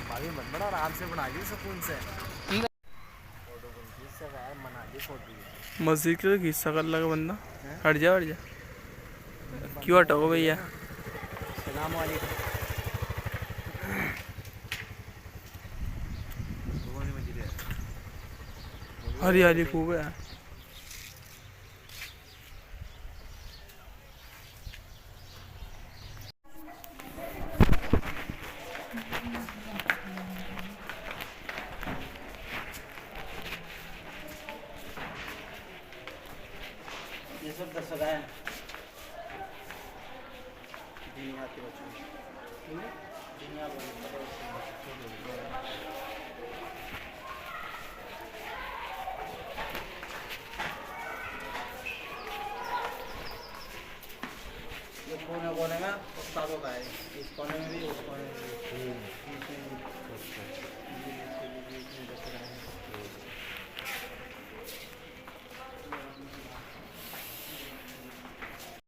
भाभी मत बड़ा आराम से बना दी सुकून से फोटो से मना दी फोटो मस्जिद के खिस्सा कर लगा बंदा। हट जा हट जा, क्यों हटोगे भैया? सलाम वालेकुम। हरियाली खूब है। ये सब दर्शक है दुनिया के बच्चों दुनिया ये कोने कोने में उस्तादों का है, इस कोने में भी उस कोने में भी।